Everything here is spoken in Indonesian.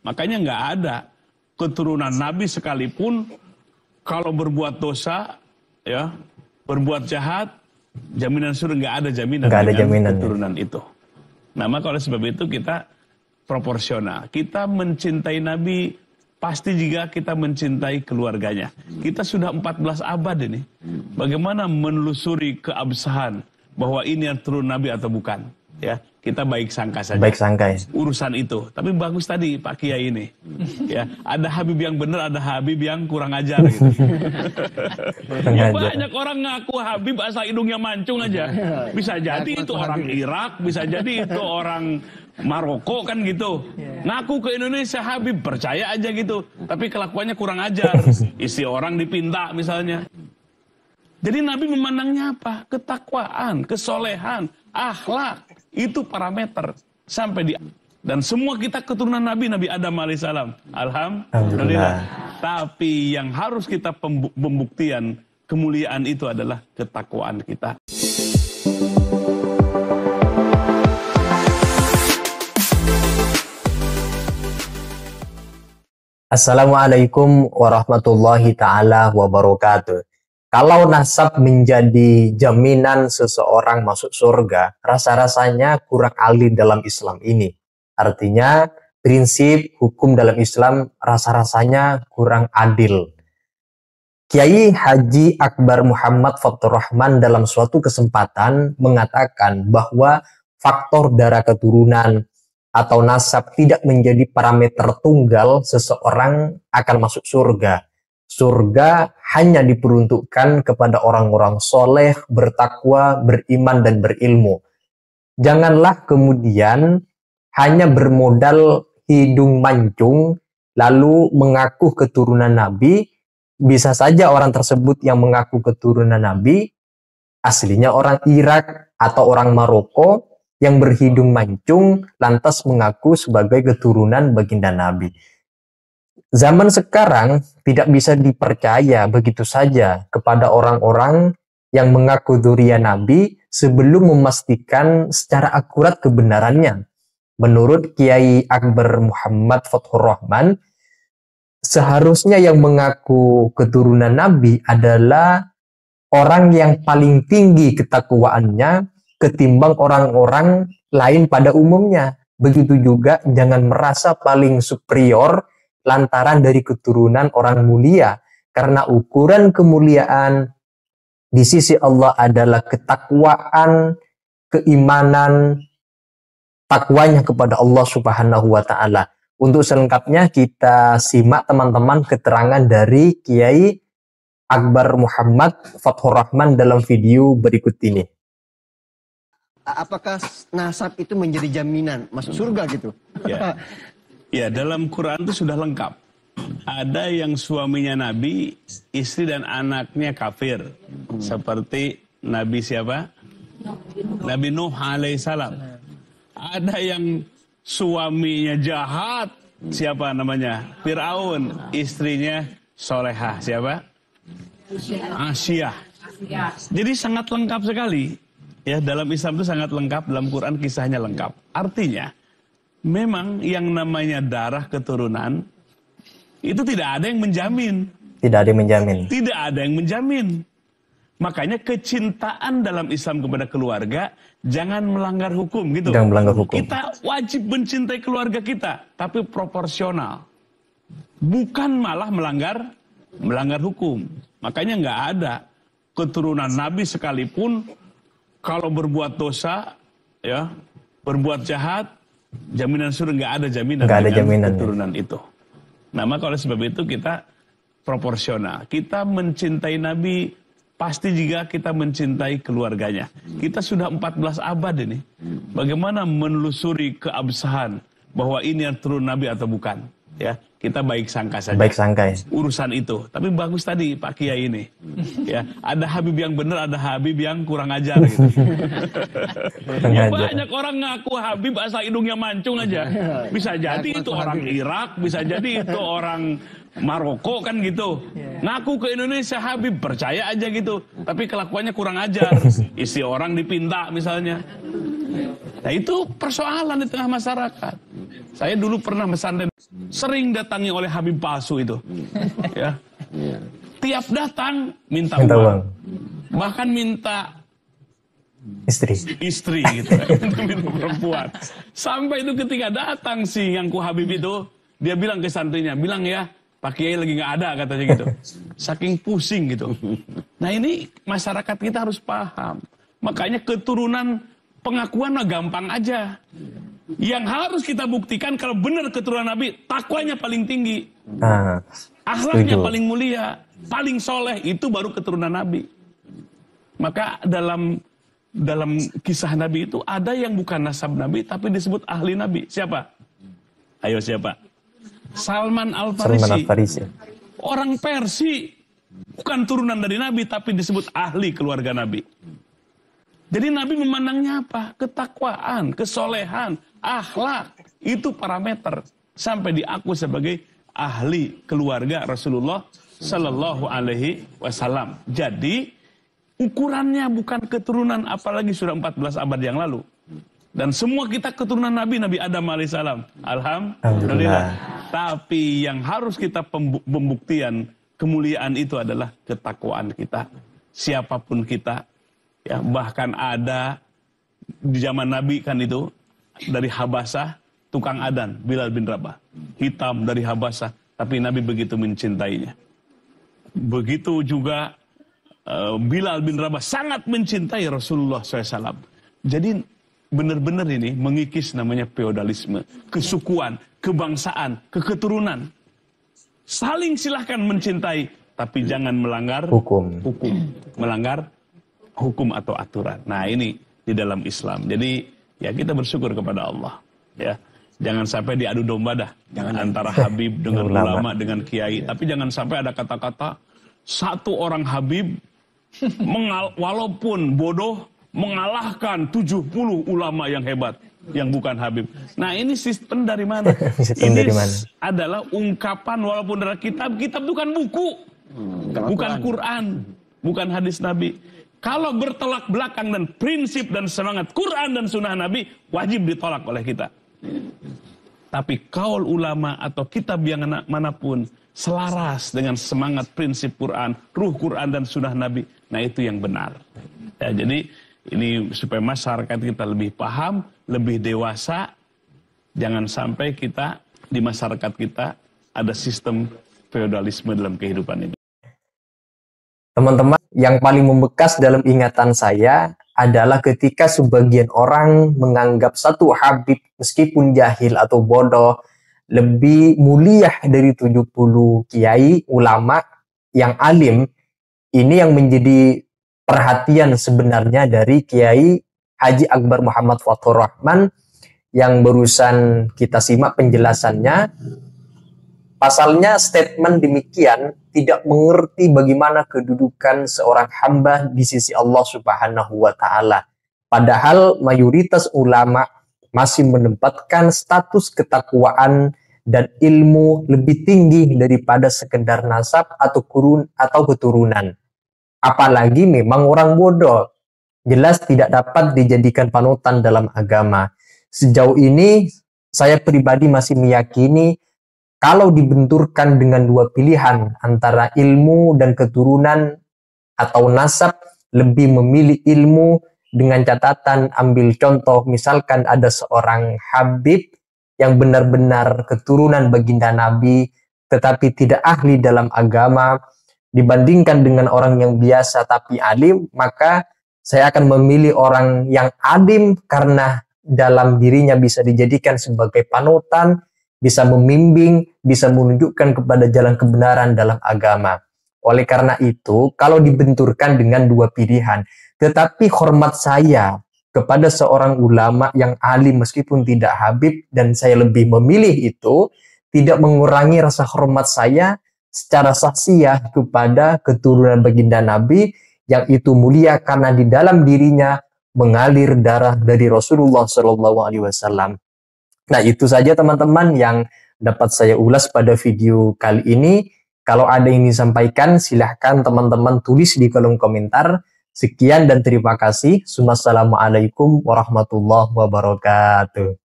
Makanya nggak ada keturunan Nabi sekalipun kalau berbuat dosa, ya, berbuat jahat, jaminan surga nggak ada jaminan dengan keturunan itu. Nah, maka oleh sebab itu kita proporsional. Kita mencintai Nabi pasti jika kita mencintai keluarganya. Kita sudah 14 abad ini. Bagaimana menelusuri keabsahan bahwa ini yang turun Nabi atau bukan? Ya, kita baik sangka saja. Baik sangka ya. Urusan itu. Tapi bagus tadi Pak Kiai ini. Ya, ada Habib yang benar, ada Habib yang kurang ajar gitu. Ya, banyak orang ngaku Habib asal hidungnya mancung aja. Bisa jadi itu orang Irak, bisa jadi itu orang Maroko kan gitu. Ngaku ke Indonesia Habib, percaya aja gitu. Tapi kelakuannya kurang ajar. Isi orang dipinta misalnya. Jadi Nabi memandangnya apa? Ketakwaan, kesolehan, akhlak. Itu parameter sampai di dan semua kita keturunan Nabi Adam alaihissalam. Alhamdulillah. Tapi yang harus kita pembuktian kemuliaan itu adalah ketakwaan kita. Assalamualaikum warahmatullahi ta'ala wabarakatuh. Kalau nasab menjadi jaminan seseorang masuk surga, rasa-rasanya kurang adil dalam Islam ini. Artinya, prinsip hukum dalam Islam rasa-rasanya kurang adil. Kiai Haji Akbar Muhammad Fathur Rahman dalam suatu kesempatan mengatakan bahwa faktor darah keturunan atau nasab tidak menjadi parameter tunggal seseorang akan masuk surga. Surga hanya diperuntukkan kepada orang-orang soleh, bertakwa, beriman, dan berilmu. Janganlah kemudian hanya bermodal hidung mancung, lalu mengaku keturunan Nabi. Bisa saja orang tersebut yang mengaku keturunan Nabi, aslinya orang Irak atau orang Maroko, yang berhidung mancung, lantas mengaku sebagai keturunan baginda Nabi. Zaman sekarang tidak bisa dipercaya begitu saja kepada orang-orang yang mengaku dzurriyyah Nabi sebelum memastikan secara akurat kebenarannya. Menurut Kiai Akbar Muhammad Fathur Rahman, seharusnya yang mengaku keturunan Nabi adalah orang yang paling tinggi ketakwaannya ketimbang orang-orang lain pada umumnya. Begitu juga jangan merasa paling superior lantaran dari keturunan orang mulia, karena ukuran kemuliaan di sisi Allah adalah ketakwaan, keimanan, takwanya kepada Allah Subhanahu wa Ta'ala. Untuk selengkapnya kita simak teman-teman keterangan dari Kiai Akbar Muhammad Fathur Rahman dalam video berikut ini. Apakah nasab itu menjadi jaminan masuk surga gitu? Ya. Ya, dalam Quran itu sudah lengkap. Ada yang suaminya Nabi, istri dan anaknya kafir. Seperti Nabi siapa? Nabi Nuh alaihissalam. Ada yang suaminya jahat. Siapa namanya? Fir'aun. Istrinya solehah. Siapa? Asyah. Jadi sangat lengkap sekali. Ya, dalam Islam itu sangat lengkap. Dalam Quran kisahnya lengkap. Artinya, memang yang namanya darah keturunan itu tidak ada yang menjamin. Tidak ada yang menjamin. Tidak ada yang menjamin. Makanya kecintaan dalam Islam kepada keluarga jangan melanggar hukum gitu. Jangan melanggar hukum. Kita wajib mencintai keluarga kita, tapi proporsional. Bukan malah melanggar hukum. Makanya nggak ada keturunan Nabi sekalipun kalau berbuat dosa, ya, berbuat jahat, jaminan surga nggak ada jaminan dengan keturunan itu. Nah, maka oleh sebab itu kita proporsional. Kita mencintai Nabi pasti jika kita mencintai keluarganya. Kita sudah 14 abad ini. Bagaimana menelusuri keabsahan bahwa ini yang turun Nabi atau bukan? Ya, kita baik sangka saja. Baik sangka ya. Urusan itu. Tapi bagus tadi Pak Kiai ini. Ya, ada Habib yang benar, ada Habib yang kurang ajar gitu. Ya, banyak orang ngaku Habib asal hidungnya mancung aja. Bisa jadi itu orang Irak, bisa jadi itu orang Maroko kan gitu. Ngaku ke Indonesia Habib, percaya aja gitu. Tapi kelakuannya kurang ajar. Isi orang dipinta misalnya. Nah, itu persoalan di tengah masyarakat. Saya dulu pernah pesantren, sering datangi oleh Habib palsu itu. Ya. Tiap datang minta uang. Bahkan minta istri gitu. Minta perempuan. Sampai itu ketika datang si Ngangku Habib itu, dia bilang ke santrinya, bilang ya, Pak Kiai lagi nggak ada katanya gitu. Saking pusing gitu. Nah ini masyarakat kita harus paham. Makanya keturunan pengakuan mah gampang aja. Yang harus kita buktikan kalau benar keturunan Nabi, takwanya paling tinggi. Akhlaknya paling mulia, paling soleh, itu baru keturunan Nabi. Maka dalam kisah Nabi itu ada yang bukan nasab Nabi tapi disebut ahli Nabi. Siapa? Ayo siapa? Salman Al-Farisi. Orang Persia, bukan turunan dari Nabi tapi disebut ahli keluarga Nabi. Jadi Nabi memandangnya apa? Ketakwaan, kesolehan, akhlak. Itu parameter sampai diaku sebagai ahli keluarga Rasulullah Sallallahu Alaihi Wasallam. Jadi ukurannya bukan keturunan, apalagi sudah 14 abad yang lalu. Dan semua kita keturunan Nabi Adam alaihissalam. Alhamdulillah. Tapi yang harus kita pembuktian kemuliaan itu adalah ketakwaan kita. Siapapun kita. Ya, bahkan ada di zaman Nabi kan itu dari Habasah tukang adan Bilal bin Rabah, hitam dari Habasah, tapi Nabi begitu mencintainya. Begitu juga Bilal bin Rabah sangat mencintai Rasulullah SAW. Jadi benar-benar ini mengikis namanya feodalisme, kesukuan, kebangsaan, keketurunan. Saling silahkan mencintai, tapi jangan melanggar hukum, melanggar hukum atau aturan. Nah ini di dalam Islam. Jadi ya kita bersyukur kepada Allah. Ya jangan sampai diadu domba dah. Antara Habib dengan ulama dengan kiai. Tapi jangan sampai ada kata-kata satu orang Habib walaupun bodoh mengalahkan 70 ulama yang hebat yang bukan Habib. Nah ini sistem dari mana? Ini adalah ungkapan walaupun dari kitab bukan buku, bukan Quran, bukan hadis Nabi. Kalau bertolak belakang dan prinsip dan semangat Quran dan sunnah Nabi, wajib ditolak oleh kita. Tapi kaul ulama atau kitab yang manapun selaras dengan semangat prinsip Quran, ruh Quran dan sunnah Nabi, nah itu yang benar. Ya, jadi ini supaya masyarakat kita lebih paham, lebih dewasa, jangan sampai kita di masyarakat kita ada sistem feodalisme dalam kehidupan ini. Teman-teman, yang paling membekas dalam ingatan saya adalah ketika sebagian orang menganggap satu Habib meskipun jahil atau bodoh lebih mulia dari 70 kiai ulama yang alim. Ini yang menjadi perhatian sebenarnya dari Kiai Haji Akbar Muhammad Fathur Rahman yang barusan kita simak penjelasannya. Pasalnya statement demikian tidak mengerti bagaimana kedudukan seorang hamba di sisi Allah Subhanahu wa Ta'ala. Padahal mayoritas ulama masih menempatkan status ketakwaan dan ilmu lebih tinggi daripada sekedar nasab atau keturunan. Apalagi memang orang bodoh, jelas tidak dapat dijadikan panutan dalam agama. Sejauh ini saya pribadi masih meyakini kalau dibenturkan dengan dua pilihan antara ilmu dan keturunan atau nasab, lebih memilih ilmu dengan catatan ambil contoh misalkan ada seorang Habib yang benar-benar keturunan baginda Nabi tetapi tidak ahli dalam agama dibandingkan dengan orang yang biasa tapi alim, maka saya akan memilih orang yang alim karena dalam dirinya bisa dijadikan sebagai panutan, bisa membimbing, bisa menunjukkan kepada jalan kebenaran dalam agama. Oleh karena itu, kalau dibenturkan dengan dua pilihan, tetapi hormat saya kepada seorang ulama yang alim meskipun tidak Habib dan saya lebih memilih itu, tidak mengurangi rasa hormat saya secara saksiyah kepada keturunan baginda Nabi yang itu mulia karena di dalam dirinya mengalir darah dari Rasulullah SAW. Nah itu saja teman-teman yang dapat saya ulas pada video kali ini. Kalau ada yang disampaikan silahkan teman-teman tulis di kolom komentar. Sekian dan terima kasih. Wassalamualaikum warahmatullahi wabarakatuh.